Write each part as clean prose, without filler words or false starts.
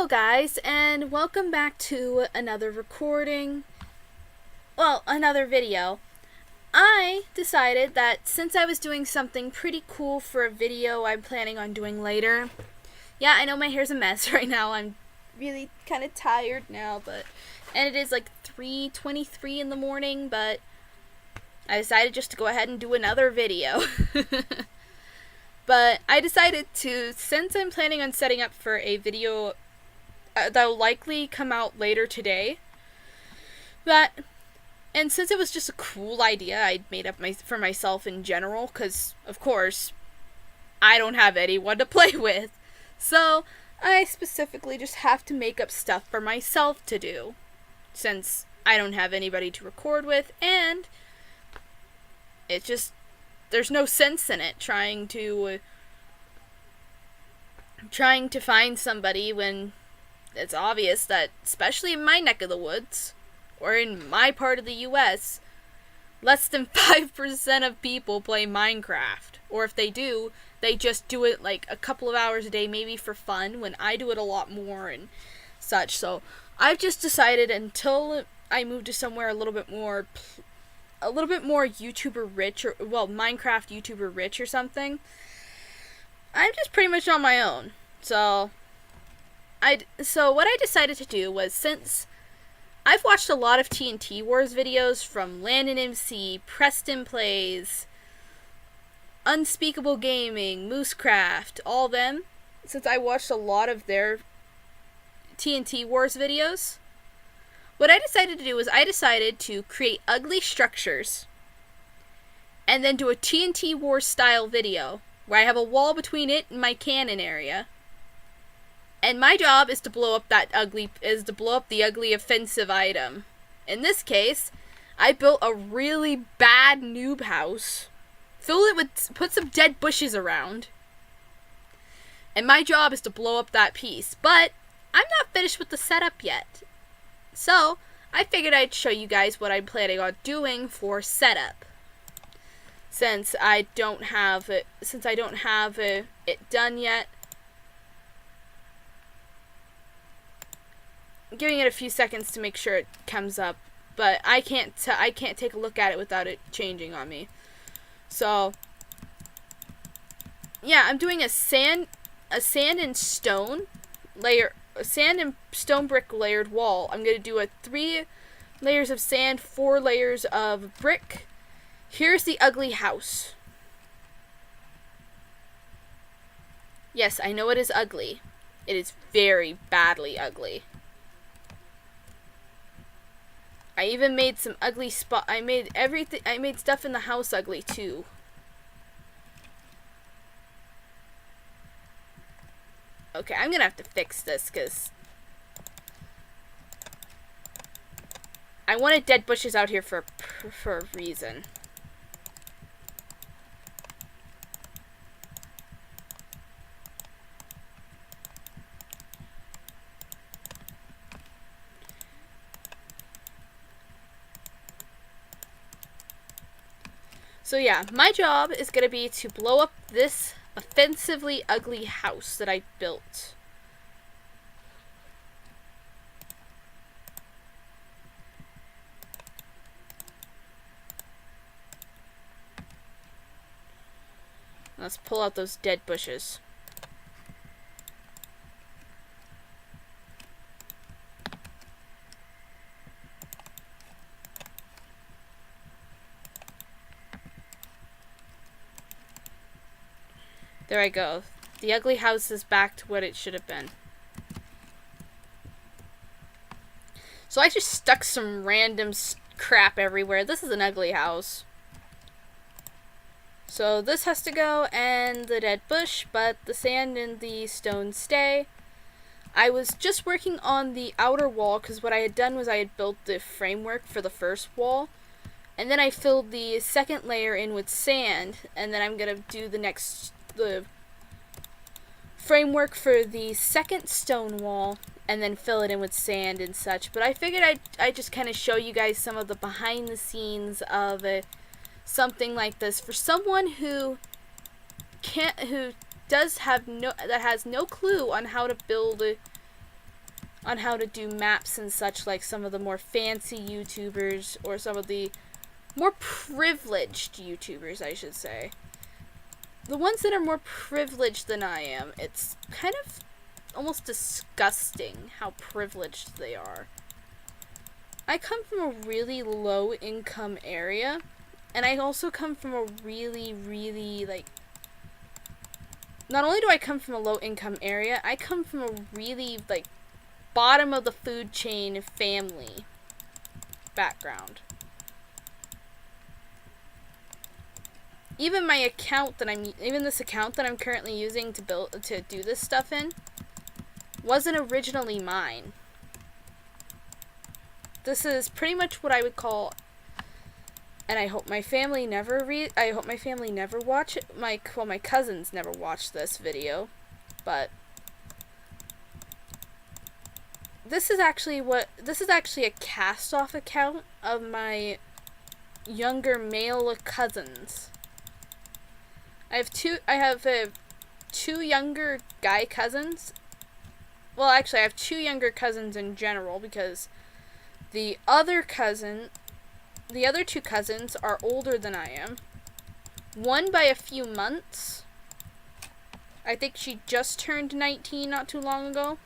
Hello guys, and welcome back to another recording, another video. I decided that since I was doing something pretty cool for a video I'm planning on doing later. Yeah, I know my hair's a mess right now. I'm really kind of tired now, and it is like 3:23 in the morning, but I decided just to go ahead and do another video. But I decided to, since I'm planning on setting up for a video that will likely come out later today, and since it was just a cool idea I'd made up for myself in general, because, of course, I don't have anyone to play with, so I specifically just have to make up stuff for myself to do, since I don't have anybody to record with, and it just, there's no sense in it trying to find somebody when it's obvious that, especially in my neck of the woods, or in my part of the US, less than 5% of people play Minecraft. Or if they do, they just do it like a couple of hours a day, maybe for fun, when I do it a lot more and such. So I've just decided, until I move to somewhere a little bit more YouTuber rich, or, Minecraft YouTuber rich or something, I'm just pretty much on my own. So what I decided to do was, since I've watched a lot of TnT Wars videos from Landon MC, Preston Plays, Unspeakable Gaming, Moosecraft, all them, since I watched a lot of their TnT Wars videos, what I decided to do was I decided to create ugly structures and then do a TnT Wars style video where I have a wall between it and my cannon area. And my job is to blow up the ugly offensive item. In this case, I built a really bad noob house, put some dead bushes around, and my job is to blow up that piece. But I'm not finished with the setup yet. So, I figured I'd show you guys what I'm planning on doing for setup. Since I don't have it done yet. I'm giving it a few seconds to make sure it comes up, but I can't take a look at it without it changing on me. So, yeah, I'm doing a sand and stone brick layered wall. I'm going to do 3 layers of sand, 4 layers of brick. Here's the ugly house. Yes, I know it is ugly. It is very badly ugly. I even made some ugly I made stuff in the house ugly too. Okay, I'm gonna have to fix this because I wanted dead bushes out here for a reason. So yeah, my job is going to be to blow up this offensively ugly house that I built. Let's pull out those dead bushes. There I go. The ugly house is back to what it should have been. So I just stuck some random crap everywhere. This is an ugly house. So this has to go, and the dead bush, but the sand and the stone stay. I was just working on the outer wall, because what I had done was I had built the framework for the first wall. And then I filled the second layer in with sand, and then I'm going to do the framework for the second stone wall, and then fill it in with sand and such. But I figured I'd just kind of show you guys some of the behind the scenes of something like this for someone who has no clue on how to build on how to do maps and such, like some of the more fancy YouTubers, or some of the more privileged YouTubers, I should say. The ones that are more privileged than I am, it's kind of almost disgusting how privileged they are. I come from a really low income area, and I also come from a really, really, like, not only do I come from a low income area, I come from a really, like, bottom of the food chain family background. Even this account that I'm currently using to do this stuff in wasn't originally mine. This is pretty much what I would call, and I hope my family never watch it. My cousins never watch this video, but this is actually a cast-off account of my younger male cousins. I have two younger guy cousins. Well, actually, I have two younger cousins in general, because the other two cousins are older than I am. One by a few months. I think she just turned 19 not too long ago.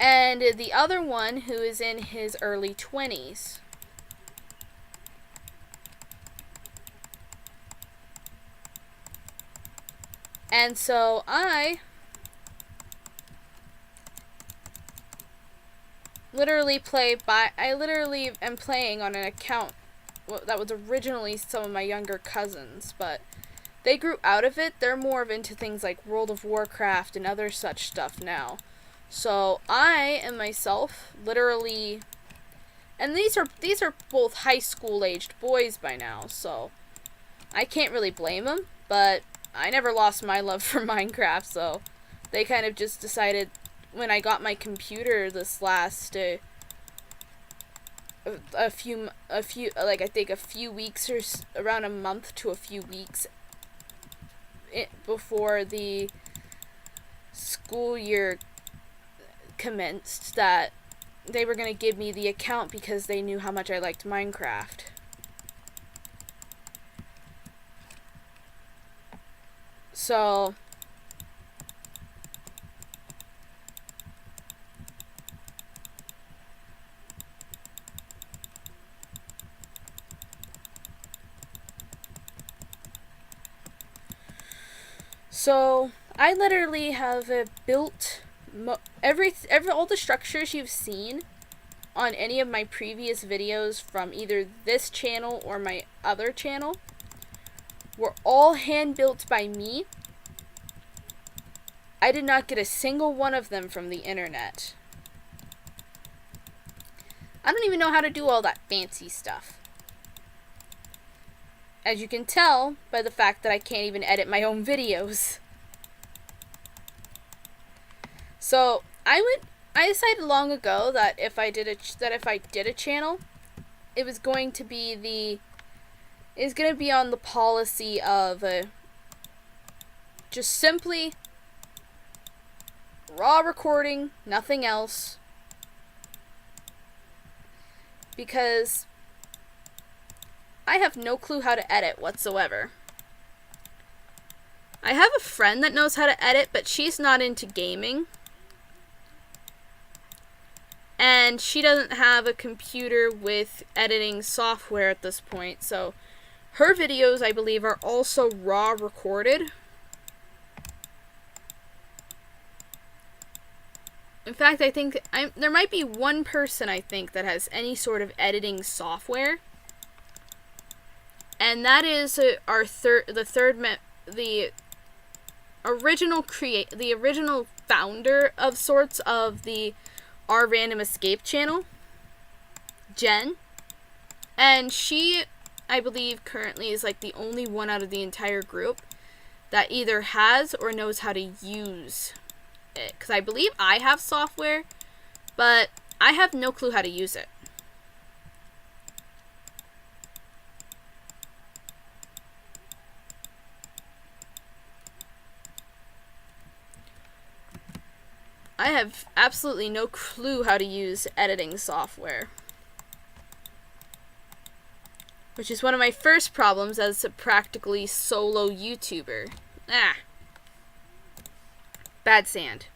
And the other one who is in his early 20s. And so I literally am playing on an account that was originally some of my younger cousins, but they grew out of it. They're more into things like World of Warcraft and other such stuff now. So I am myself literally, and these are both high school aged boys by now, so I can't really blame them, but I never lost my love for Minecraft, so they kind of just decided when I got my computer this last a few weeks, or around a month to a few weeks before the school year commenced, that they were going to give me the account because they knew how much I liked Minecraft. So I literally have built all the structures you've seen on any of my previous videos from either this channel or my other channel were all hand built by me. I did not get a single one of them from the internet. I don't even know how to do all that fancy stuff. As you can tell by the fact that I can't even edit my own videos. So I decided long ago that if I did a channel, it was going to be on the policy of just simply raw recording, nothing else. Because I have no clue how to edit whatsoever. I have a friend that knows how to edit, but she's not into gaming. And she doesn't have a computer with editing software at this point, so her videos, I believe, are also raw recorded. In fact, I think there might be one person, I think, that has any sort of editing software. And that is the original founder of sorts of the Our Random Escape channel, Jen. And she, I believe, currently is like the only one out of the entire group that either has or knows how to use it. Because I believe I have software, but I have no clue how to use it. I have absolutely no clue how to use editing software. Which is one of my first problems as a practically solo YouTuber. Bad sand.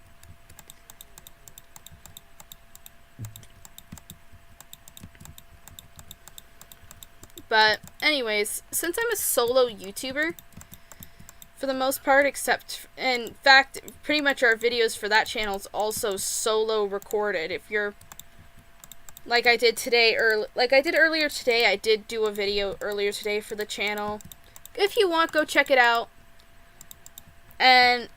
But anyways, since I'm a solo YouTuber, for the most part, except, in fact, pretty much our videos for that channel is also solo recorded. If you're, like I did today, like I did earlier today, I did do a video earlier today for the channel. If you want, go check it out. And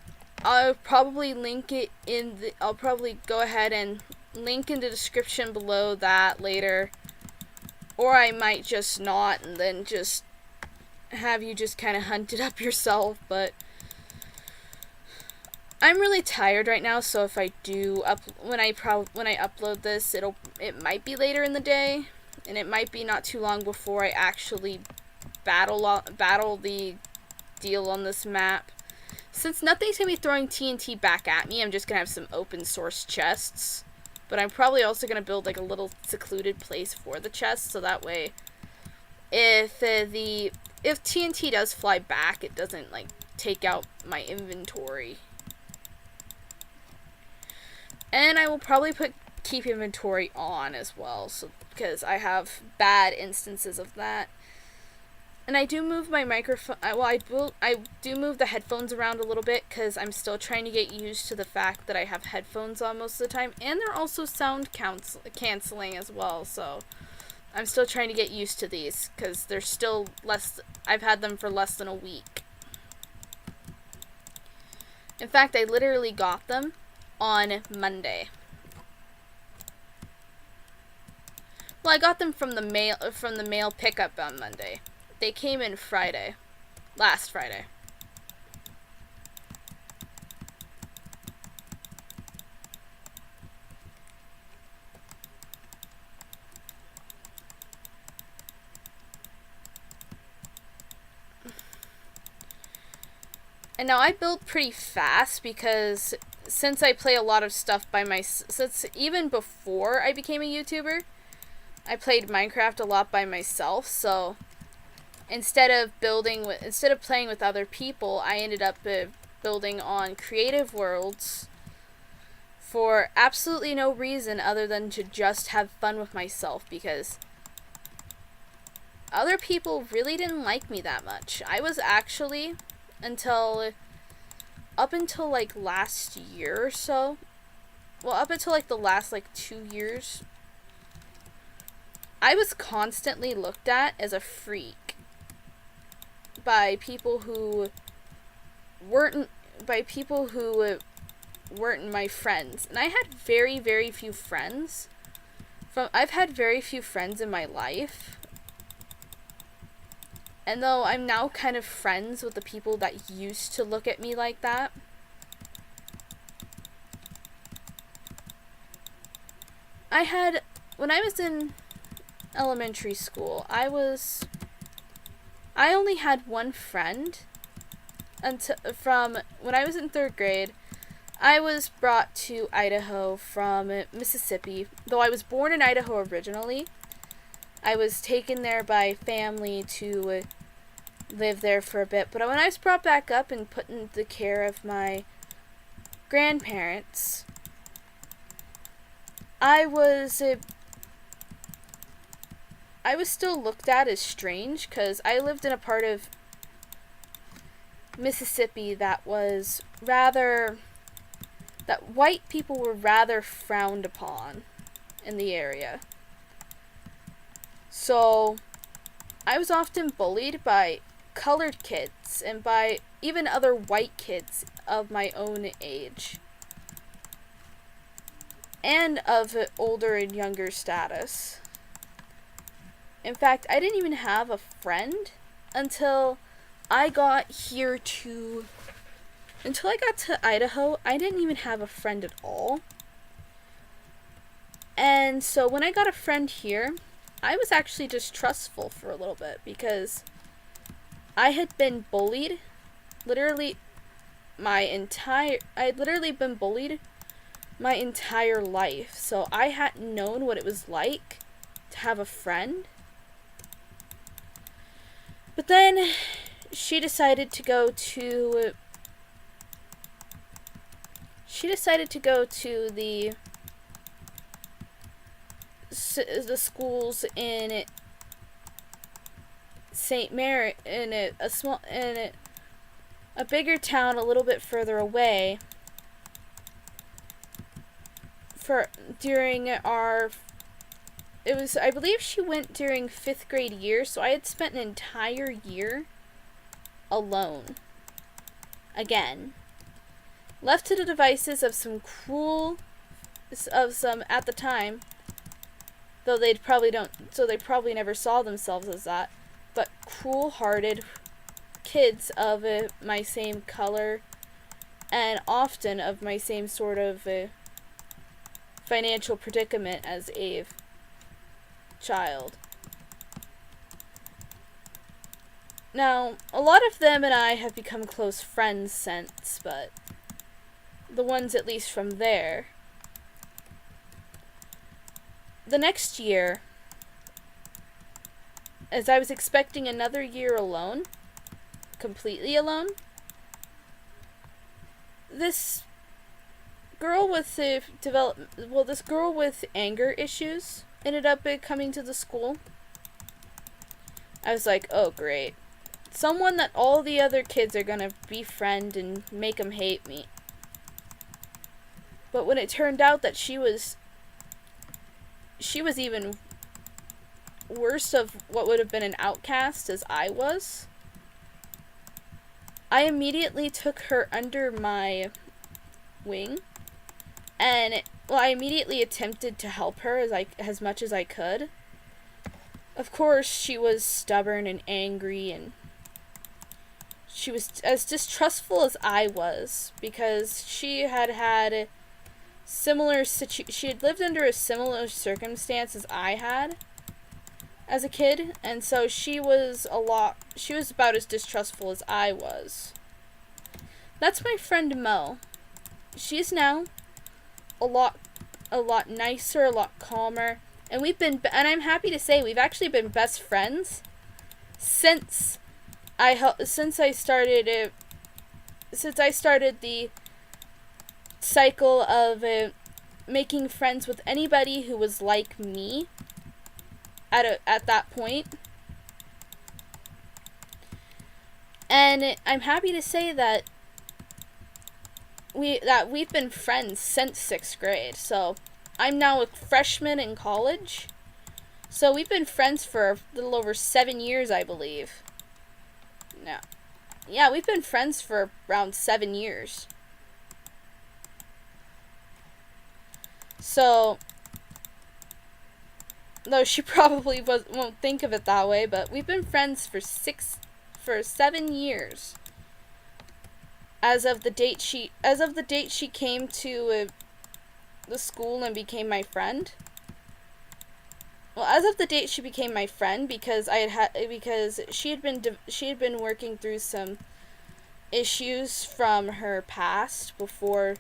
I'll probably link it in the, I'll probably go ahead and link in the description below that later. Or I might just not, and then just have you just kind of hunt it up yourself. But I'm really tired right now, so if I do when I upload this, it might be later in the day, and it might be not too long before I actually battle the deal on this map. Since nothing's gonna be throwing TNT back at me, I'm just gonna have some open source chests. But I'm probably also gonna build like a little secluded place for the chests, so that way, if TNT does fly back, it doesn't like take out my inventory. And I will probably keep inventory on as well, so because I have bad instances of that. And I do move my microphone. I do move the headphones around a little bit because I'm still trying to get used to the fact that I have headphones on most of the time, and they're also sound canceling as well. So I'm still trying to get used to these because they're still less. I've had them for less than a week. In fact, I literally got them on Monday. Well, I got them from the mail pickup on Monday. They came in last Friday. And now I build pretty fast because since I play a lot of stuff since even before I became a YouTuber, I played Minecraft a lot by myself, so instead of playing with other people, I ended up building on creative worlds for absolutely no reason other than to just have fun with myself, because other people really didn't like me that much. I was actually, up until like last year or so, well, up until like the last like 2 years, I was constantly looked at as a freak by people who weren't my friends. And I had very, very few friends. I've had very few friends in my life. And though I'm now kind of friends with the people that used to look at me like that, when I was in elementary school, I only had one friend from when I was in 3rd grade. I was brought to Idaho from Mississippi. Though I was born in Idaho originally, I was taken there by family to live there for a bit. But when I was brought back up and put in the care of my grandparents, I was still looked at as strange because I lived in a part of Mississippi that white people were rather frowned upon in the area. So I was often bullied by colored kids and by even other white kids of my own age and of older and younger status. In fact, I didn't even have a friend until I got to Idaho. I didn't even have a friend at all. And so when I got a friend here, I was actually distrustful for a little bit because I had been bullied. I'd literally been bullied my entire life. So I hadn't known what it was like to have a friend. But then she decided to go to the schools in St. Mary, in a bigger town a little bit further away, I believe she went during 5th grade year, so I had spent an entire year alone. Again. Left to the devices of some at the time, though they probably never saw themselves as that, but cruel-hearted kids of my same color, and often of my same sort of financial predicament as a child. Now, a lot of them and I have become close friends since, but the ones at least from there. The next year, as I was expecting another year alone, completely alone, this girl with anger issues ended up coming to the school. I was like, oh great. Someone that all the other kids are gonna befriend and make them hate me. But when it turned out that she was even worse of what would have been an outcast as I was, I immediately took her under my wing, and I immediately attempted to help her as much as I could. Of course, she was stubborn and angry, and she was as distrustful as I was, because she had lived under a similar circumstance as I had as a kid, and so she was about as distrustful as I was. That's my friend Mo. She's now a lot nicer, a lot calmer, and I'm happy to say we've actually been best friends since I started the cycle of making friends with anybody who was like me at that point. And I'm happy to say that we've been friends since 6th grade. So I'm now a freshman in college. So we've been friends for a little over 7 years, I believe. No. Yeah, we've been friends for around 7 years. So, though she probably won't think of it that way, but we've been friends for 7 years. As of the date she came to the school and became my friend. Well, as of the date she became my friend, because because she had been working through some issues from her past before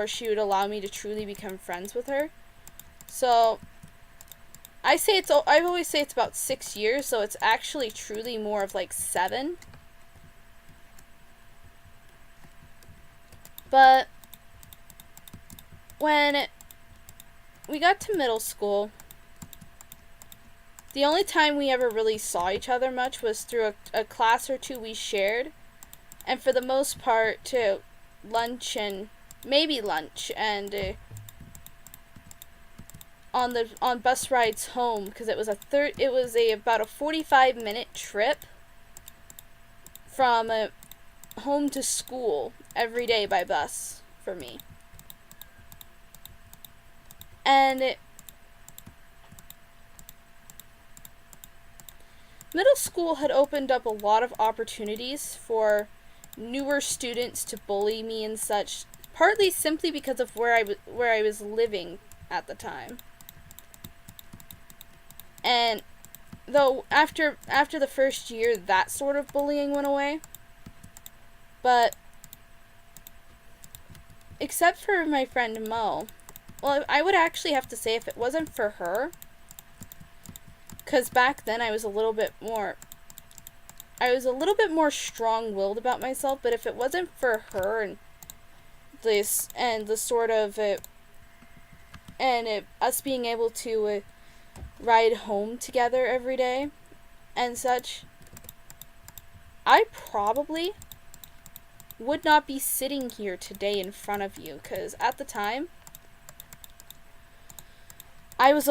she would allow me to truly become friends with her. So I always say it's about 6 years, so it's actually truly more of like 7. But when we got to middle school, the only time we ever really saw each other much was through a class or two we shared, and for the most part to lunch and on bus rides home, because it was about a 45-minute trip from home to school every day by bus for me. And middle school had opened up a lot of opportunities for newer students to bully me and such, partly simply because of where I was living at the time. And though after the first year, that sort of bullying went away. But except for my friend Mo. Well, I would actually have to say if it wasn't for her, because back then I was a little bit more strong-willed about myself, but if it wasn't for her and this and the sort of us being able to ride home together every day and such, I probably would not be sitting here today in front of you, because at the time I was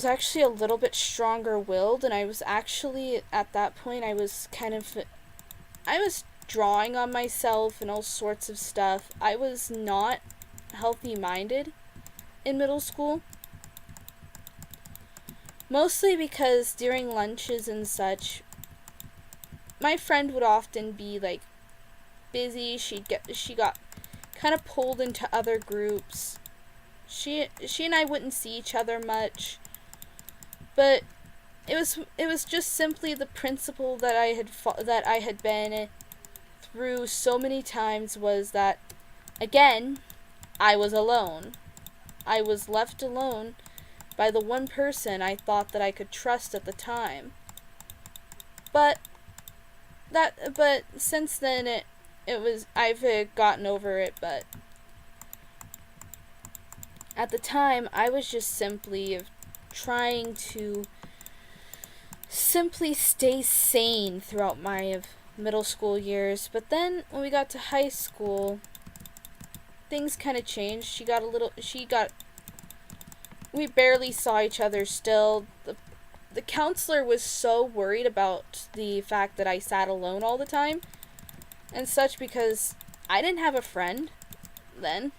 actually a little bit stronger willed, and I was actually, at that point, I was drawing on myself and all sorts of stuff. I was not healthy minded in middle school. Mostly because during lunches and such, my friend would often be like busy. She got kind of pulled into other groups. She and I wouldn't see each other much, but it was just simply the principle that I had been through so many times, was that, again, I was alone. I was left alone by the one person I thought that I could trust at the time. But since then I've gotten over it, but at the time I was just simply trying to simply stay sane throughout my middle school years. But then when we got to high school, things kind of changed. We barely saw each other still. The counselor was so worried about the fact that I sat alone all the time and such, because I didn't have a friend then.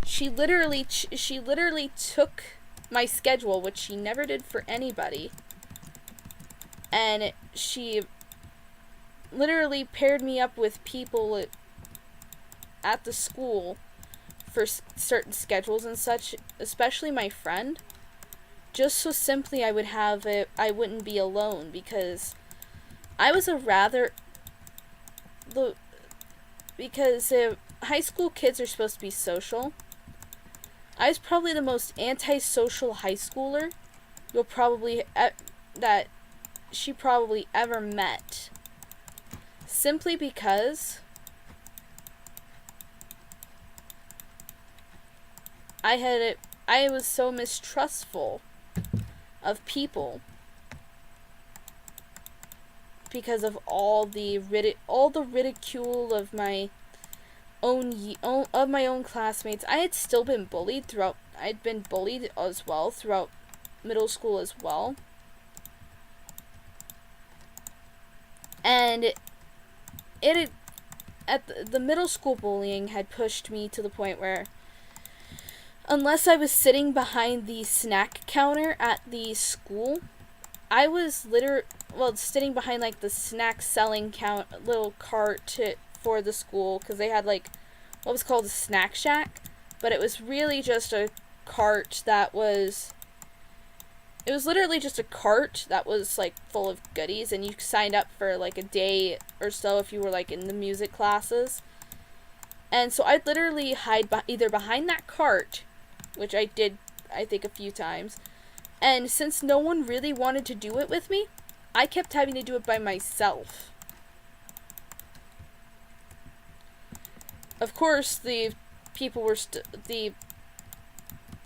She literally took my schedule, which she never did for anybody, and she literally paired me up with people at the school for certain schedules and such, especially my friend, just so simply I wouldn't be alone, because I was high school kids are supposed to be social. I was probably the most antisocial high schooler that she probably ever met, simply because I was so mistrustful of people because of all the ridicule of my own classmates. I'd been bullied as well throughout middle school as well. And the middle school bullying had pushed me to the point where, unless I was sitting behind the snack counter at the school, I was sitting behind like the snack selling little cart for the school, because they had like what was called a snack shack, but it was really just a cart it was literally just a cart that was like full of goodies, and you signed up for like a day or so if you were like in the music classes. And so I'd literally hide either behind that cart, which I did, I think, a few times. And since no one really wanted to do it with me, I kept having to do it by myself. Of course, the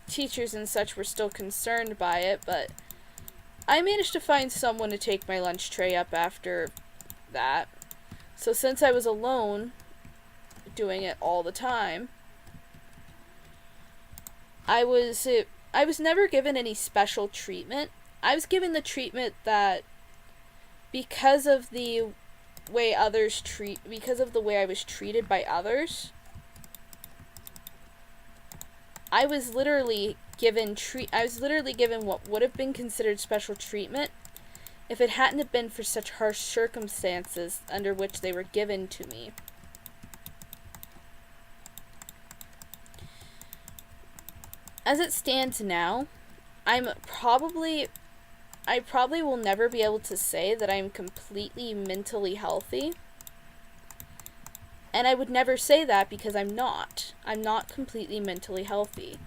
teachers and such were still concerned by it, but I managed to find someone to take my lunch tray up after that. So since I was alone, doing it all the time, I was never given any special treatment. I was given the treatment that, because of the way I was treated by others, I was literally given what would have been considered special treatment if it hadn't have been for such harsh circumstances under which they were given to me. As it stands now, I probably will never be able to say that I'm completely mentally healthy. And I would never say that because I'm not. I'm not completely mentally healthy.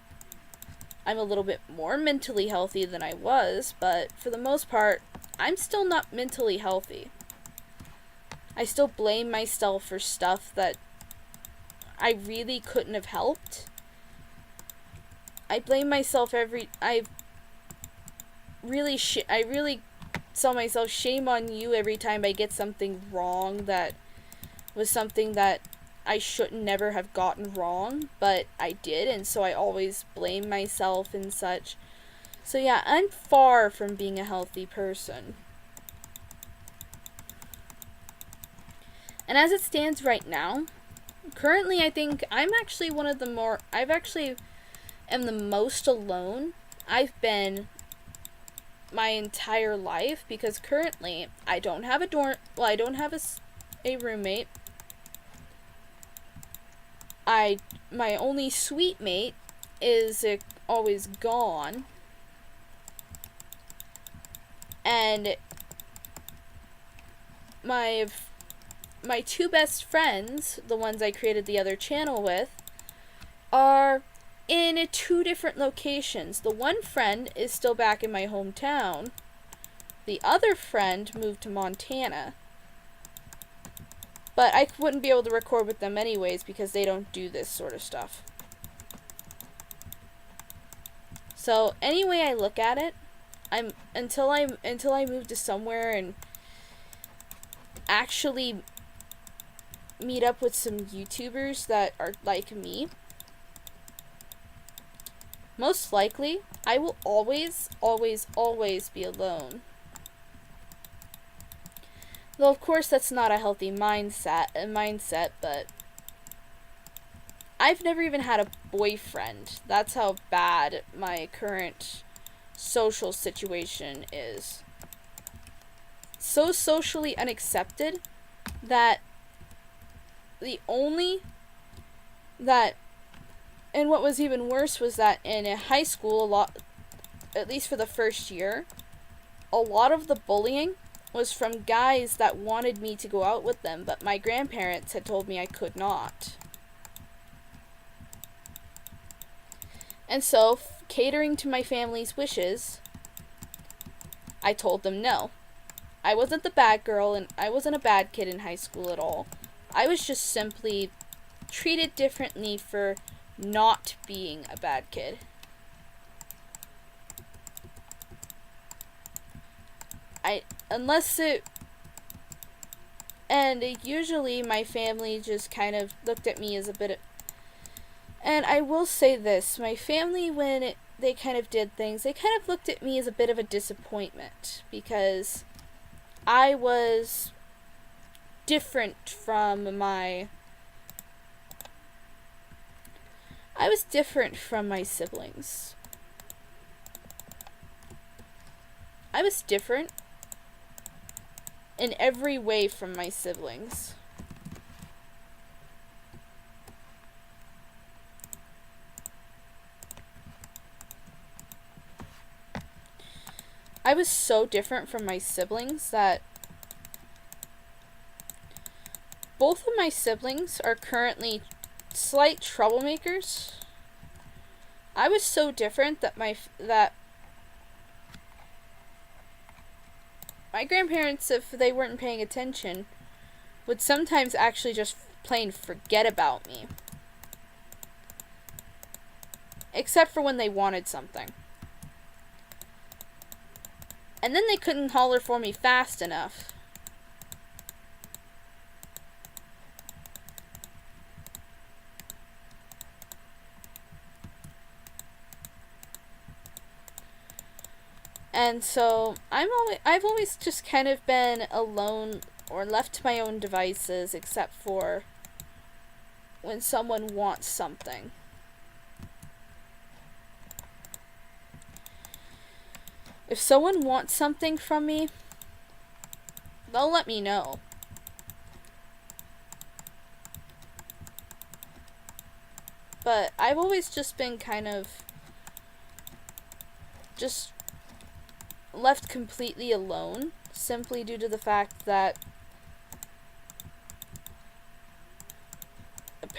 I'm a little bit more mentally healthy than I was, but for the most part, I'm still not mentally healthy. I still blame myself for stuff that I really couldn't have helped. I blame myself I really tell myself, shame on you every time I get something wrong that was something that I should never have gotten wrong, but I did, and so I always blame myself and such. So yeah, I'm far from being a healthy person. And as it stands right now, currently I think I'm actually am the most alone I've been my entire life, because currently I don't have I don't have a roommate. My only suite mate is always gone, and my two best friends, the ones I created the other channel with, are in 2 different locations. The one friend is still back in my hometown. The other friend moved to Montana. But I wouldn't be able to record with them anyways because they don't do this sort of stuff. So any way I look at it, until I move to somewhere and actually meet up with some YouTubers that are like me, most likely I will always be alone. Though of course that's not a healthy mindset, but I've never even had a boyfriend. That's how bad my current social situation is. So socially unaccepted that and what was even worse was that in high school, at least for the first year, a lot of the bullying was from guys that wanted me to go out with them, but my grandparents had told me I could not. And so, catering to my family's wishes, I told them no. I wasn't the bad girl, and I wasn't a bad kid in high school at all. I was just simply treated differently for not being a bad kid. Usually my family just kind of looked at me as a bit of, and I will say this, my family, they kind of did things, they kind of looked at me as a bit of a disappointment, because I was different from my siblings. I was different in every way from my siblings. I was so different from my siblings that both of my siblings are currently slight troublemakers. I was so different that my grandparents, if they weren't paying attention, would sometimes actually just plain forget about me. Except for when they wanted something. And then they couldn't holler for me fast enough. And so I've always just kind of been alone or left to my own devices, except for when someone wants something. If someone wants something from me, they'll let me know. But I've always just been kind of just left completely alone, simply due to the fact that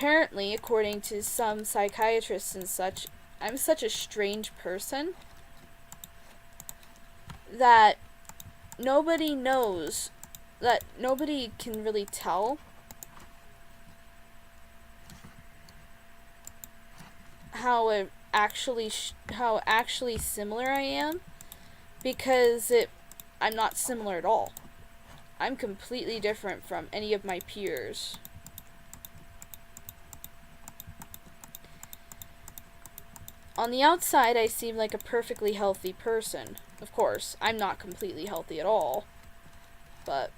apparently, according to some psychiatrists and such, I'm such a strange person that nobody knows, that nobody can really tell how actually similar I am, because I'm not similar at all. I'm completely different from any of my peers. On the outside, I seem like a perfectly healthy person. Of course, I'm not completely healthy at all, but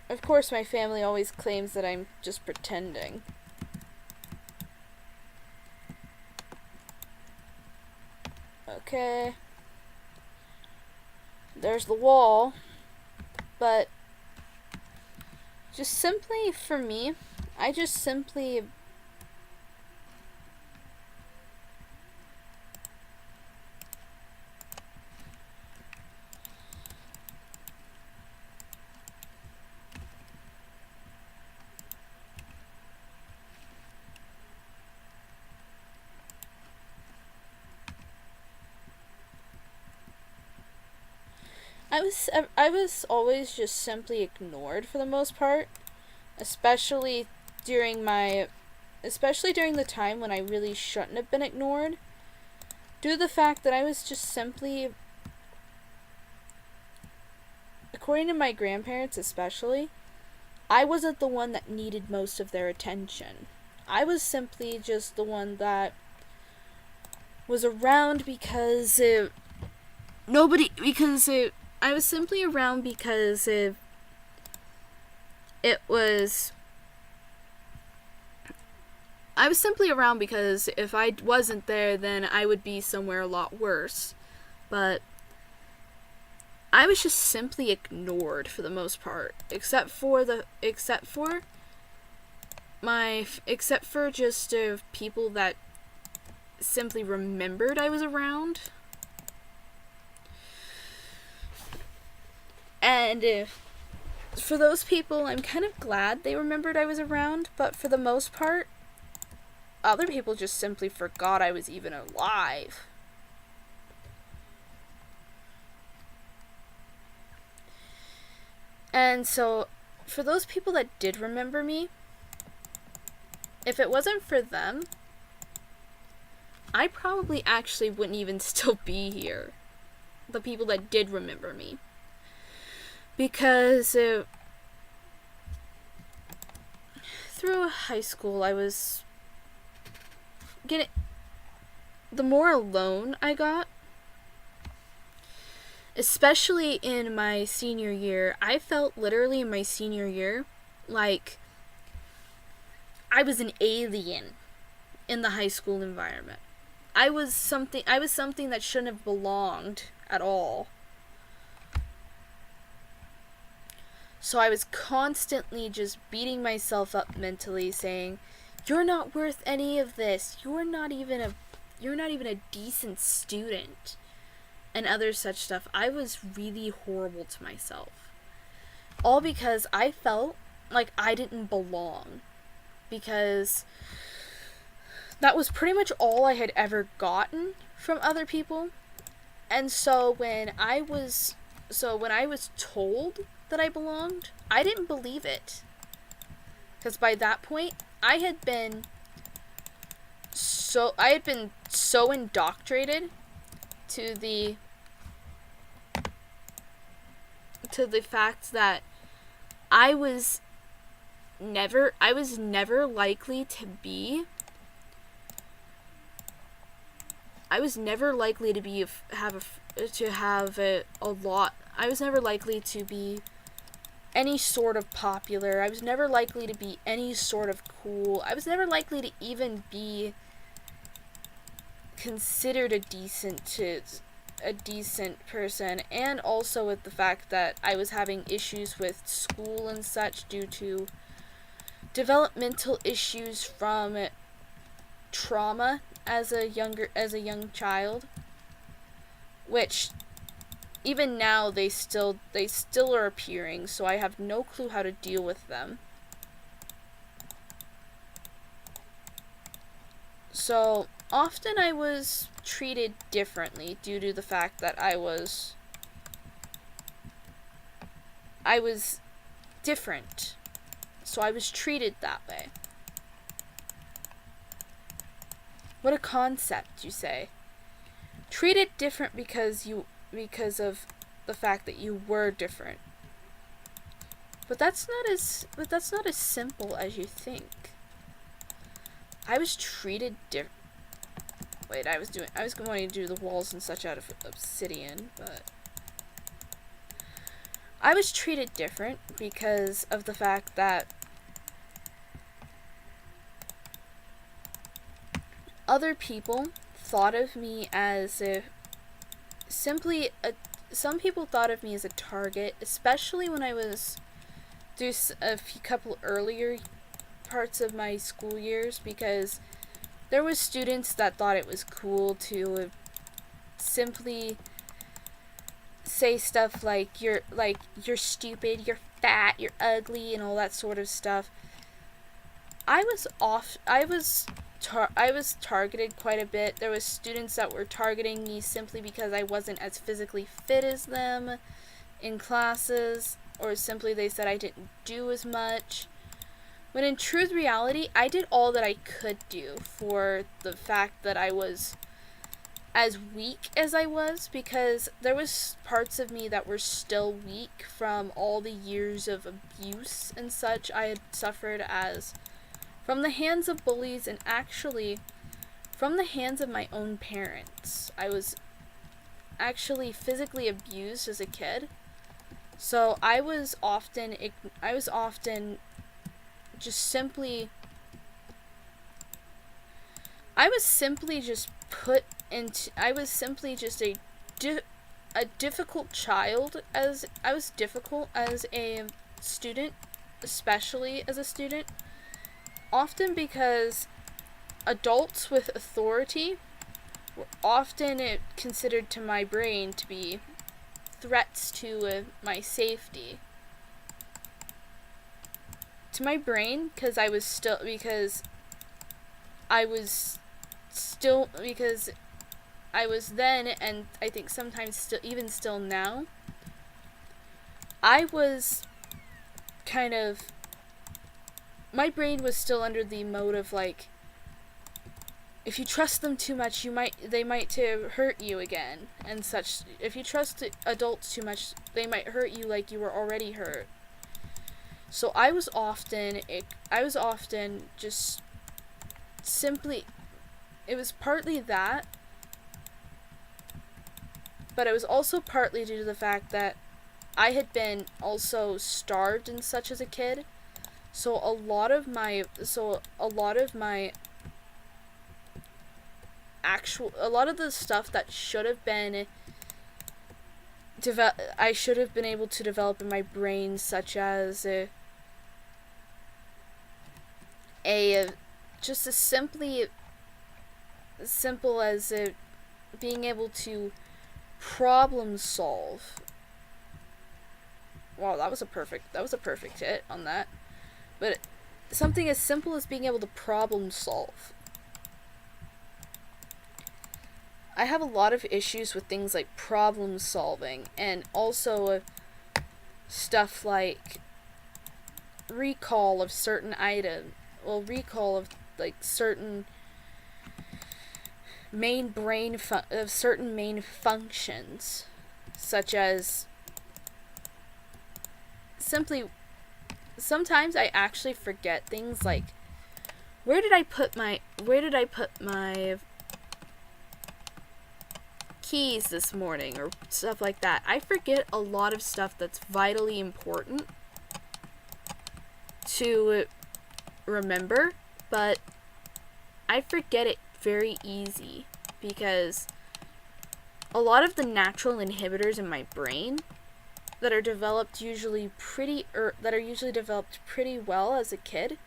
of course my family always claims that I'm just pretending. Okay. There's the wall, but just simply for me, I just simply I was always just simply ignored for the most part, especially during the time when I really shouldn't have been ignored, due to the fact that I was just simply, according to my grandparents especially, I wasn't the one that needed most of their attention. I was simply just the one that was around because I was simply around because it was I was simply around because if I wasn't there, then I would be somewhere a lot worse. But I was just simply ignored for the most part, except for just people that simply remembered I was around. And for those people, I'm kind of glad they remembered I was around, but for the most part, other people just simply forgot I was even alive. And so, for those people that did remember me, if it wasn't for them, I probably actually wouldn't even still be here. The people that did remember me. Because through high school, I was getting... The more alone I got, especially in my senior year, I felt literally in my senior year like I was an alien in the high school environment. I was something that shouldn't have belonged at all. So I was constantly just beating myself up mentally, saying, "You're not worth any of this. You're not even a decent student." And other such stuff. I was really horrible to myself. All because I felt like I didn't belong. Because that was pretty much all I had ever gotten from other people. And so when I was told that I belonged, I didn't believe it. Because by that point, I had been so indoctrinated to the fact that I was never likely to be I was never likely to be I was never likely to be any sort of popular. I was never likely to be any sort of cool. I was never likely to even be considered a decent person, and also with the fact that I was having issues with school and such due to developmental issues from trauma as a young child, which even now they still are appearing, so I have no clue how to deal with them. So often I was treated differently due to the fact that I was different. So I was treated that way. What a concept, you say. Treated different because of the fact that you were different. But that's not as simple as you think. I was treated different. Wait, I was going to do the walls and such out of obsidian, but I was treated different because of the fact that other people thought of me as some people thought of me as a target, especially when I was through a couple earlier parts of my school years, because there was students that thought it was cool to simply say stuff like you're stupid, you're fat, you're ugly, and all that sort of stuff. I was targeted quite a bit. There was students that were targeting me simply because I wasn't as physically fit as them in classes, or simply they said I didn't do as much. When in truth reality, I did all that I could do for the fact that I was as weak as I was, because there was parts of me that were still weak from all the years of abuse and such I had suffered as from the hands of bullies, and actually from the hands of my own parents. I was actually physically abused as a kid. So I was often just simply I was simply just a difficult child, as I was difficult as a student, especially as a student, often because adults with authority were often considered to my brain to be threats to my safety. To my brain, because I was then, and I think sometimes still now, I was kind of, my brain was still under the mode of like, if you trust them too much, they might hurt you again and such. If you trust adults too much, they might hurt you like you were already hurt. So I was often just simply, it was partly that, but it was also partly due to the fact that I had been also starved and such as a kid. So a lot of the stuff that should have been I should have been able to develop in my brain, such as just as simple as being able to problem solve. Wow, that was a perfect hit on that. But something as simple as being able to problem solve. I have a lot of issues with things like problem solving, and also stuff like recall of certain items. Well, recall of like certain main functions, such as simply, sometimes I actually forget things like, where did I put my keys this morning, or stuff like that. I forget a lot of stuff that's vitally important to remember, but I forget it very easy because a lot of the natural inhibitors in my brain that are usually developed pretty well as a kid,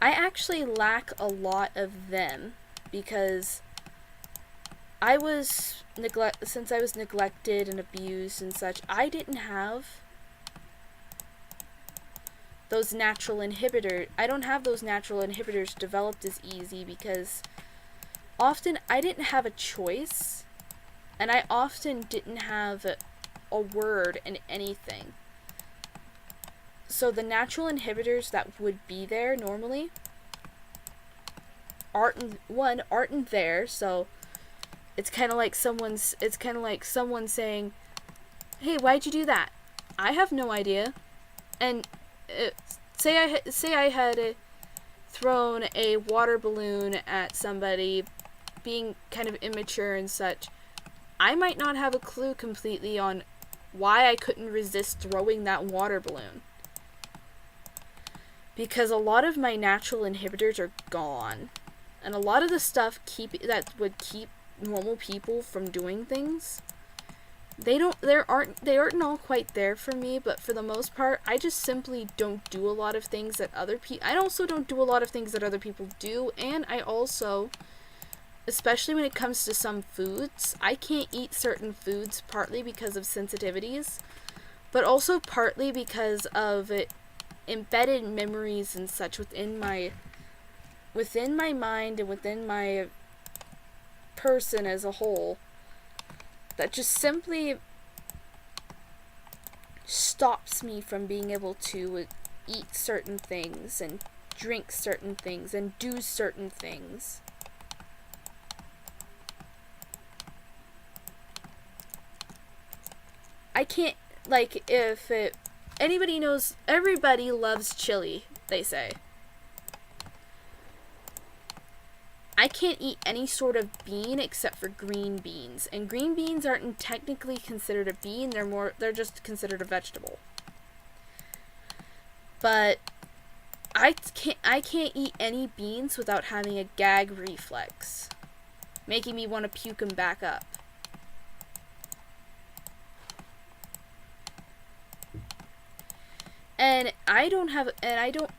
I actually lack a lot of them because I was since I was neglected and abused and such, I didn't have those natural inhibitors. I don't have those natural inhibitors developed as easy because often I didn't have a choice, and I often didn't have a word in anything. So the natural inhibitors that would be there normally aren't there, so it's kind of like someone saying, "Hey, why'd you do that?" I have no idea. And say I had thrown a water balloon at somebody, being kind of immature and such. I might not have a clue completely on why I couldn't resist throwing that water balloon, because a lot of my natural inhibitors are gone, and a lot of the stuff that would keep normal people from doing things, they aren't all quite there for me. But for the most part, I just simply don't do a lot of things that other people. I also don't do a lot of things that other people do, and I also, especially when it comes to some foods, I can't eat certain foods partly because of sensitivities, but also partly because of embedded memories and such within my mind and within my person as a whole, that just simply stops me from being able to eat certain things and drink certain things and do certain things. I can't, like, anybody knows, everybody loves chili, they say. I can't eat any sort of bean except for green beans, and green beans aren't technically considered a bean, they're just considered a vegetable. But I can't eat any beans without having a gag reflex, making me want to puke them back up. And I don't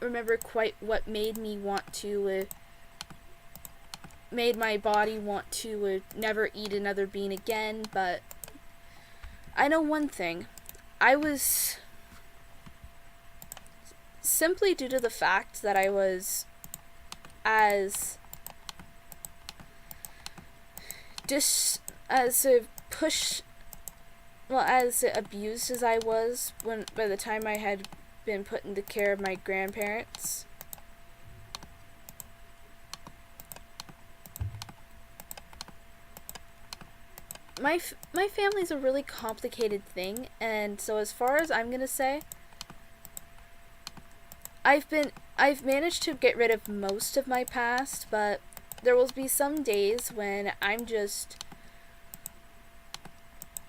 remember quite what made me want to made my body want to never eat another bean again, but I know one thing. I was, simply due to the fact that I was as abused as I was by the time I had been put in the care of my grandparents. My family's a really complicated thing, and so as far as I'm gonna say, I've managed to get rid of most of my past, but there will be some days when I'm just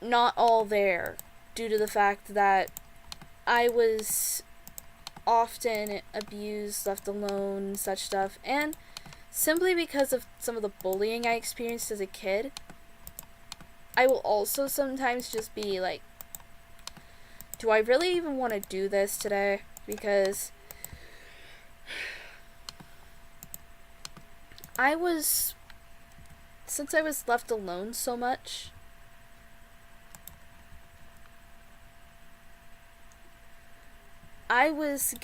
not all there due to the fact that I was often abused, left alone, such stuff, and simply because of some of the bullying I experienced as a kid, I will also sometimes just be like, do I really even want to do this today? Because since I was left alone so much, I was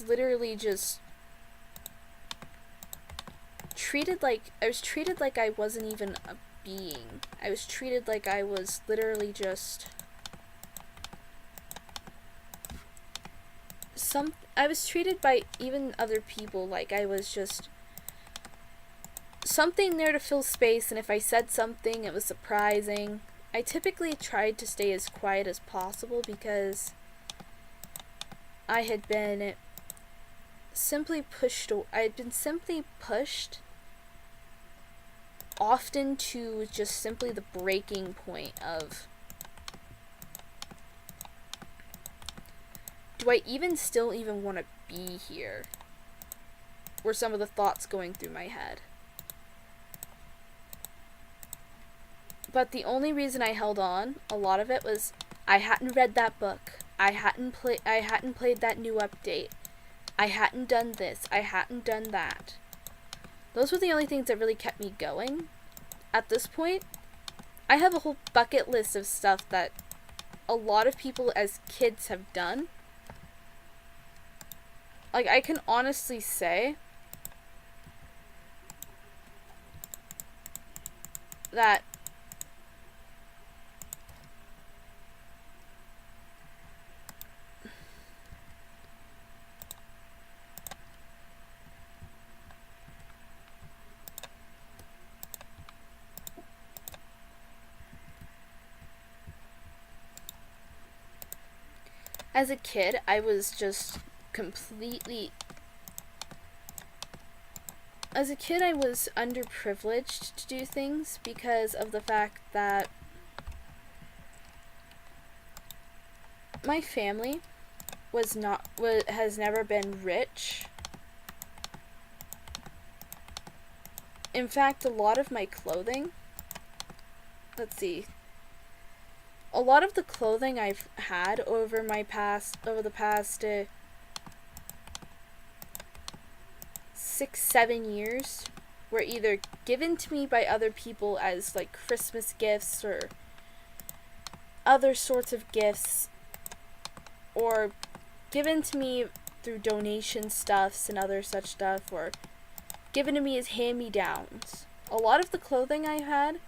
literally just treated like I wasn't even a being. I was treated like I was literally just I was treated by even other people like I was just something there to fill space, and if I said something, it was surprising. I typically tried to stay as quiet as possible because I had been simply pushed often to just simply the breaking point of, do I still want to be here? Were some of the thoughts going through my head. But the only reason I held on, a lot of it was, I hadn't read that book. I hadn't played that new update. I hadn't done this. I hadn't done that. Those were the only things that really kept me going at this point. I have a whole bucket list of stuff that a lot of people as kids have done. Like, I can honestly say that as a kid, I was just completely. As a kid, I was underprivileged to do things because of the fact that my family has never been rich. In fact, a lot of my clothing. Let's see. A lot of the clothing I've had over the past 6-7 years were either given to me by other people as like Christmas gifts or other sorts of gifts, or given to me through donation stuffs and other such stuff, or given to me as hand-me-downs. A lot of the clothing I had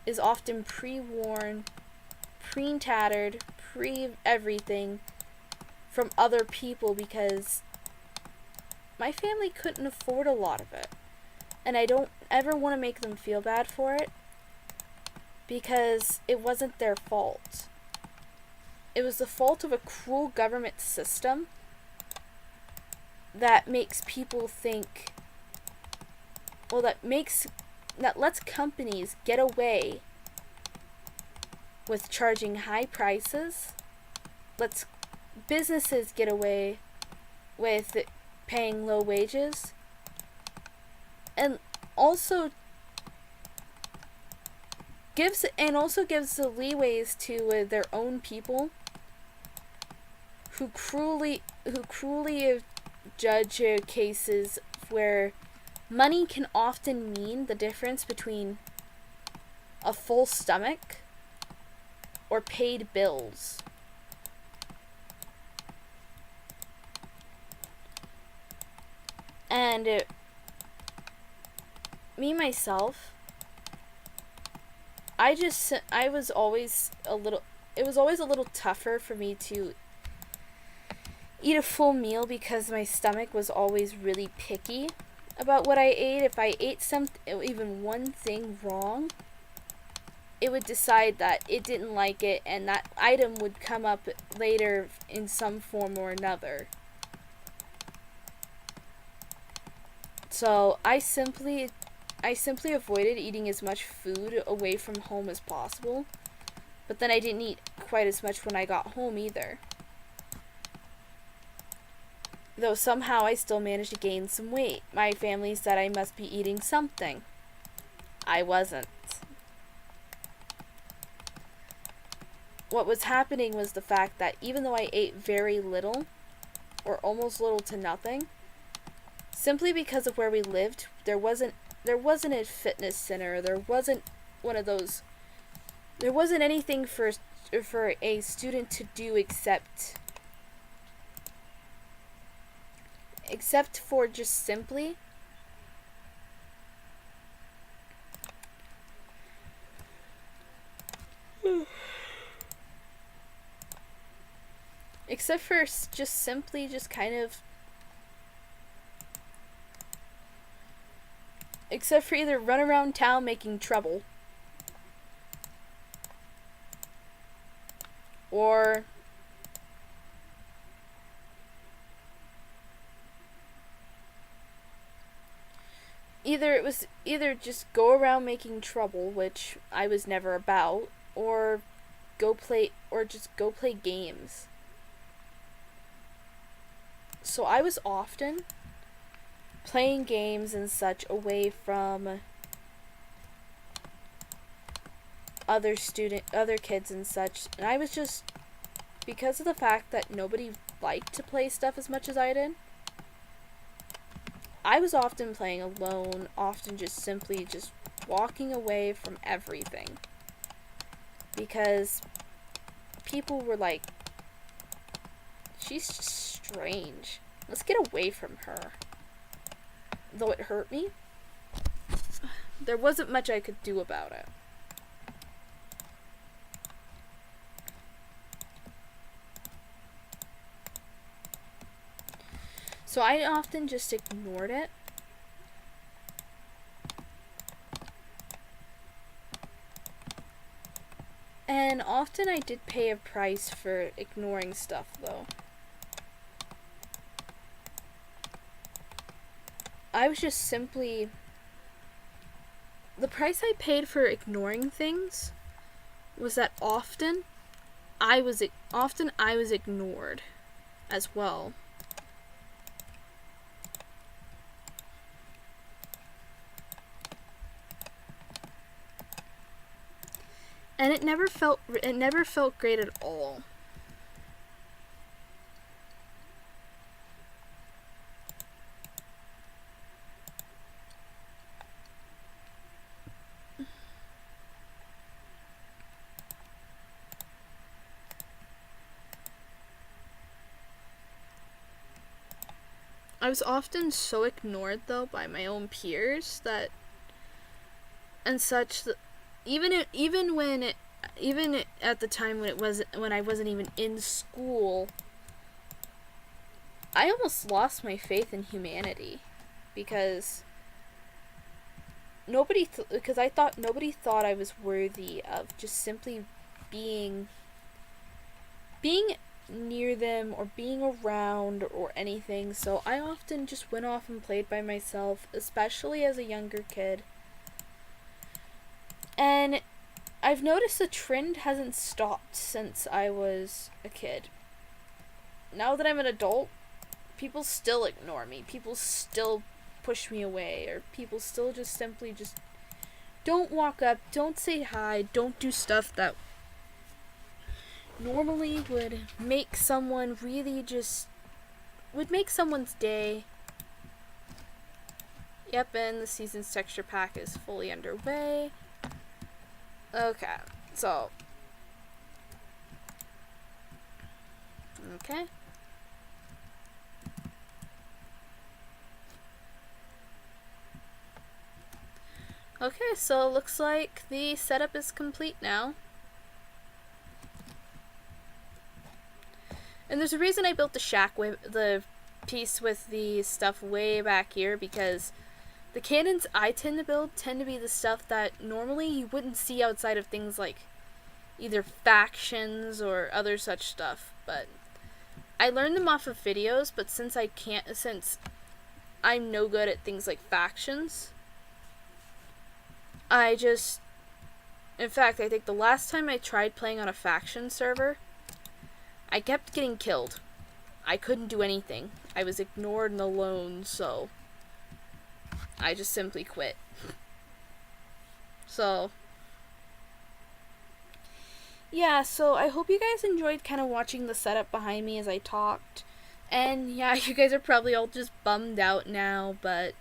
is often pre-worn, pre-tattered, pre-everything from other people because my family couldn't afford a lot of it. And I don't ever want to make them feel bad for it because it wasn't their fault. It was the fault of a cruel government system that makes people think, well, that lets companies get away with charging high prices, lets businesses get away with paying low wages, and also gives the leeways to their own people who cruelly judge cases where money can often mean the difference between a full stomach or paid bills. And me myself, it was always a little tougher for me to eat a full meal because my stomach was always really picky about what I ate. If I ate even one thing wrong, it would decide that it didn't like it, and that item would come up later in some form or another. So I simply avoided eating as much food away from home as possible. But then I didn't eat quite as much when I got home either. Though somehow I still managed to gain some weight. My family said I must be eating something. I wasn't. What was happening was the fact that even though I ate very little, or almost little to nothing, simply because of where we lived, there wasn't a fitness center, there wasn't anything for a student to do except for just simply except for just simply just kind of except for either run around town making trouble or either just go around making trouble, which I was never about, or just go play games. So I was often playing games and such away from other kids and such, and I was just, because of the fact that nobody liked to play stuff as much as I did, I was often playing alone, often just simply just walking away from everything. because people were like, she's just strange. Let's get away from her. Though it hurt me, there wasn't much I could do about it. So I often just ignored it. And often I did pay a price for ignoring stuff, though. I was just simply... The price I paid for ignoring things was that often I was ignored as well. And it never felt great at all. I was often so ignored, though, by my own peers that, and such, that even at the time when I wasn't even in school, I almost lost my faith in humanity, because I thought nobody thought I was worthy of just simply being near them or being around or anything. So I often just went off and played by myself, especially as a younger kid. And I've noticed the trend hasn't stopped since I was a kid. Now that I'm an adult, people still ignore me. People still push me away, or people still just simply just don't walk up, don't say hi, don't do stuff that normally would make someone would make someone's day. Yep, and the season's texture pack is fully underway. Okay, so okay. Okay, so it looks like the setup is complete now. And there's a reason I built the piece with the stuff way back here, because the cannons I tend to build tend to be the stuff that normally you wouldn't see outside of things like either factions or other such stuff. But I learned them off of videos, but since I'm no good at things like factions, in fact, I think the last time I tried playing on a faction server, I kept getting killed. I couldn't do anything. I was ignored and alone, so I just simply quit. So yeah, so I hope you guys enjoyed kind of watching the setup behind me as I talked. And yeah, you guys are probably all just bummed out now, but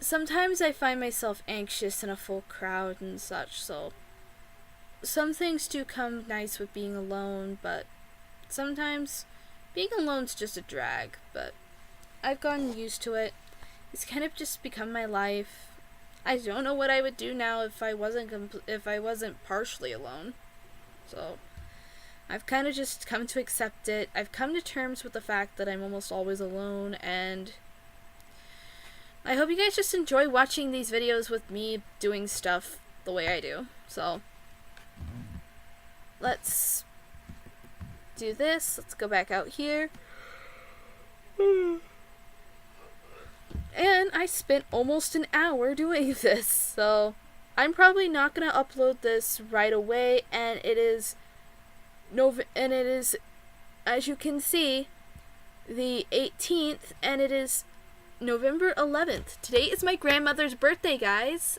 sometimes I find myself anxious in a full crowd and such, so some things do come nice with being alone, but sometimes being alone's just a drag. But I've gotten used to it. It's kind of just become my life. I don't know what I would do now if I wasn't partially alone. So I've kind of just come to accept it. I've come to terms with the fact that I'm almost always alone, and I hope you guys just enjoy watching these videos with me doing stuff the way I do. So let's do this. Let's go back out here. And I spent almost an hour doing this, so I'm probably not gonna upload this right away. And it is, as you can see, the 18th, and it is November 11th. Today is my grandmother's birthday, guys.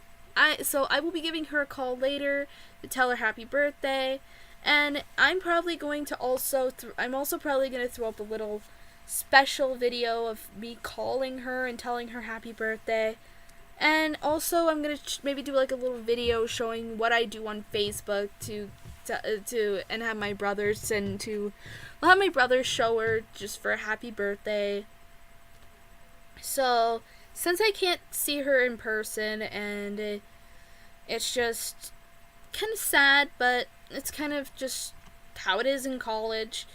So I will be giving her a call later to tell her happy birthday. And I'm probably going to also probably going to throw up a little special video of me calling her and telling her happy birthday. And also, I'm gonna maybe do like a little video showing what I do on Facebook and have my brothers send to. I'll have my brothers show her just for a happy birthday. So, since I can't see her in person, and it's just kind of sad, but it's kind of just how it is in college.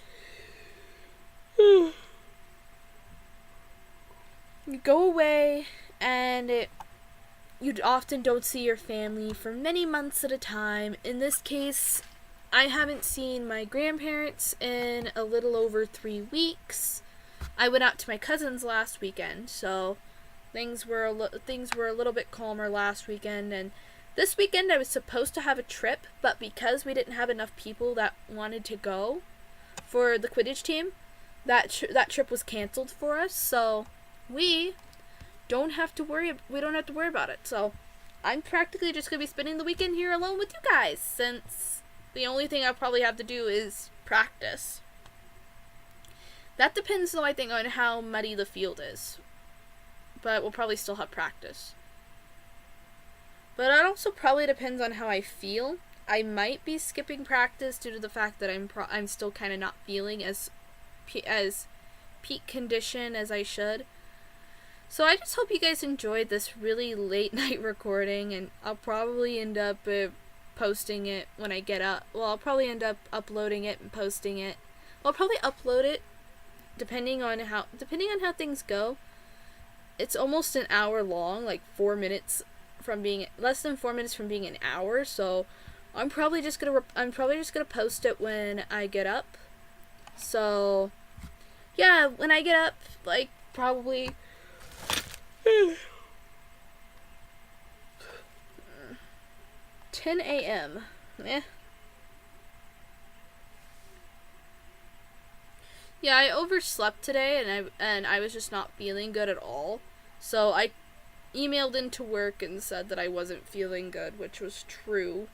You go away, and you often don't see your family for many months at a time. In this case, I haven't seen my grandparents in a little over 3 weeks. I went out to my cousin's last weekend, so things were a little bit calmer last weekend. And this weekend I was supposed to have a trip, but because we didn't have enough people that wanted to go for the Quidditch team, that trip was canceled for us. So we don't have to worry about it. So I'm practically just gonna be spending the weekend here alone with you guys, since the only thing I'll probably have to do is practice. That depends, though, I think, on how muddy the field is. But we'll probably still have practice. But it also probably depends on how I feel. I might be skipping practice due to the fact that I'm still kind of not feeling as peak condition as I should. So I just hope you guys enjoyed this really late night recording, and I'll probably end up posting it when I get up. Well, I'll probably end up uploading it and posting it. I'll probably upload it depending on how things go. It's almost an hour long, like 4 minutes from being less than 4 minutes from being an hour. So I'm probably just gonna post it when I get up. So yeah, when I get up, like probably 10 a.m. Yeah, I overslept today, and I was just not feeling good at all. So I emailed into work and said that I wasn't feeling good, which was true.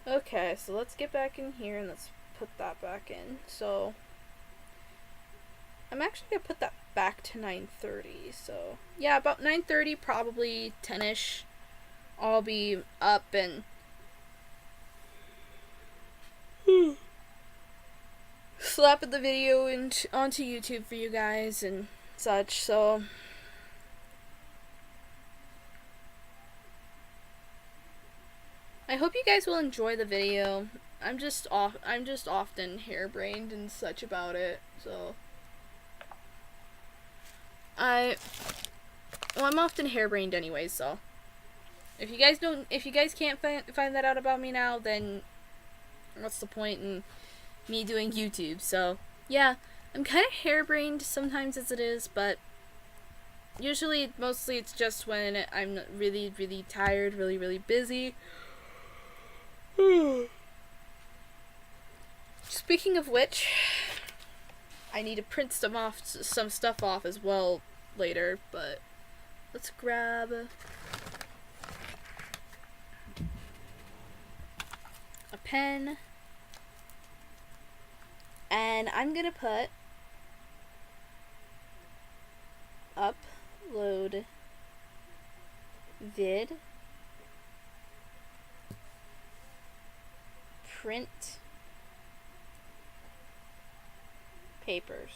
Okay, so let's get back in here and let's put that back in. So I'm actually gonna put that back to 9:30. So yeah, about 9:30, probably 10ish. I'll be up and slapping the video onto YouTube for you guys and such. So I hope you guys will enjoy the video. I'm just often harebrained and such about it. So I'm often harebrained anyways. So if you guys can't find that out about me now, then what's the point in me doing YouTube? So yeah, I'm kind of harebrained sometimes as it is, but mostly it's just when I'm really, really tired, really, really busy. Speaking of which, I need to print some stuff off as well later, but let's grab a pen, and I'm gonna put upload vid print papers.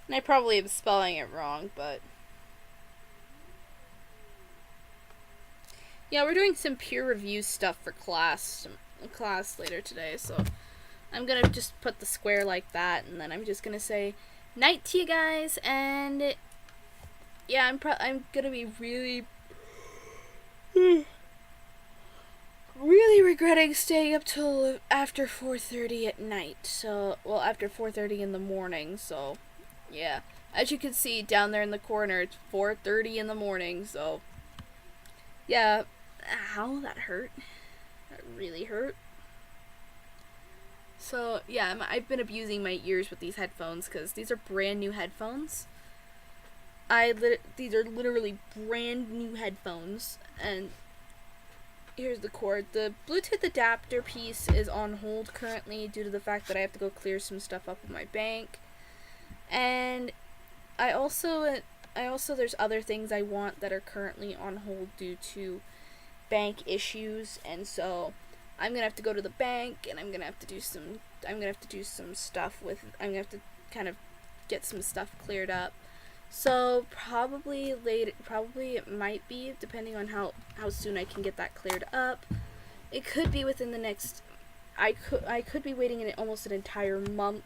And I probably am spelling it wrong, but yeah, we're doing some peer review stuff for class later today, so I'm gonna just put the square like that, and then I'm just gonna say night to you guys, and yeah, I'm gonna be really really regretting staying up till after 4:30 at night. So, well, after 4:30 in the morning. So, yeah, as you can see down there in the corner, it's 4:30 in the morning. So, yeah, ow, that hurt. That really hurt. So, yeah, I've been abusing my ears with these headphones because these are brand new headphones. these are literally brand new headphones, and here's the cord. The Bluetooth adapter piece is on hold currently due to the fact that I have to go clear some stuff up with my bank. And I also there's other things I want that are currently on hold due to bank issues, and so I'm going to have to go to the bank and I'm going to have to do some stuff with I'm going to have to kind of get some stuff cleared up. So probably it might be, depending on how soon I can get that cleared up. It could be within the next I could be waiting in almost an entire month,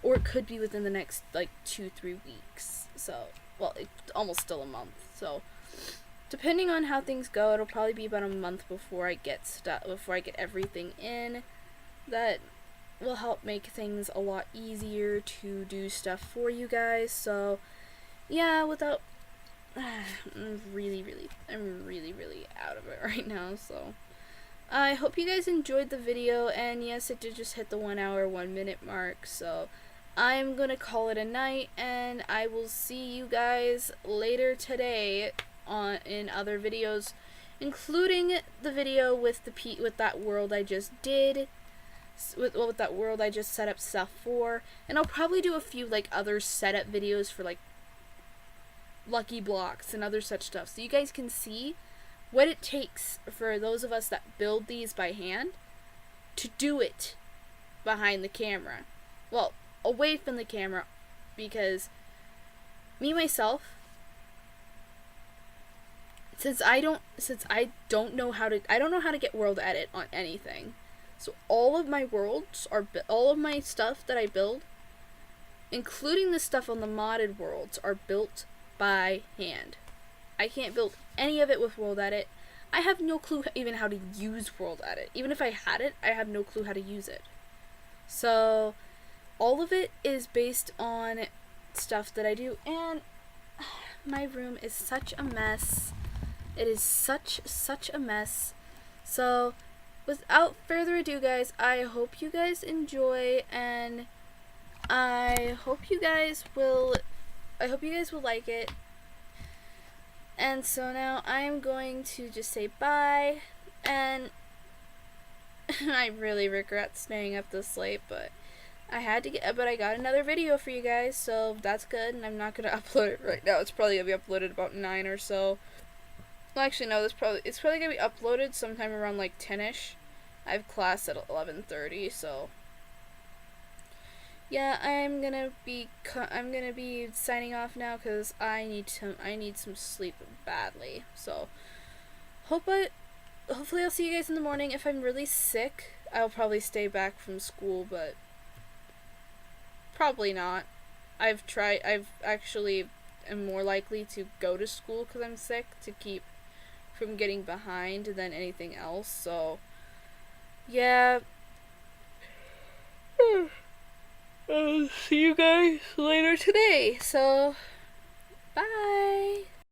or it could be within the next like 2-3 weeks. So, well, it's almost still a month. So, depending on how things go, it'll probably be about a month before I get everything in. That will help make things a lot easier to do stuff for you guys. So, yeah, I'm really out of it right now. So, I hope you guys enjoyed the video, and yes, it did just hit the 1 hour 1 minute mark. So, I'm gonna call it a night, and I will see you guys later today in other videos, including the video with that world I just did. With that world I just set up stuff for, and I'll probably do a few like other setup videos for like lucky blocks and other such stuff, so you guys can see what it takes for those of us that build these by hand to do it behind the camera. Well, away from the camera, because myself, since I don't know how to get world edit on anything. So all of my worlds all of my stuff that I build, including the stuff on the modded worlds, are built by hand. I can't build any of it with world edit. I have no clue even how to use world edit. Even if I had it, I have no clue how to use it. So all of it is based on stuff that I do, and my room is such a mess. It is such a mess. So without further ado, guys, I hope you guys enjoy, and I hope you guys will like it. And so now I'm going to just say bye, and I really regret staying up this late, but I got another video for you guys, so that's good, and I'm not going to upload it right now. It's probably going to be uploaded about 9 or so. Well, actually, no, it's probably going to be uploaded sometime around, like, 10-ish. I have class at 11:30, so yeah, I'm gonna be signing off now, because I need some sleep badly. So hopefully I'll see you guys in the morning. If I'm really sick, I'll probably stay back from school, but probably not. I've actually am more likely to go to school because I'm sick, to keep from getting behind, than anything else. So yeah, I'll see you guys later today. So bye.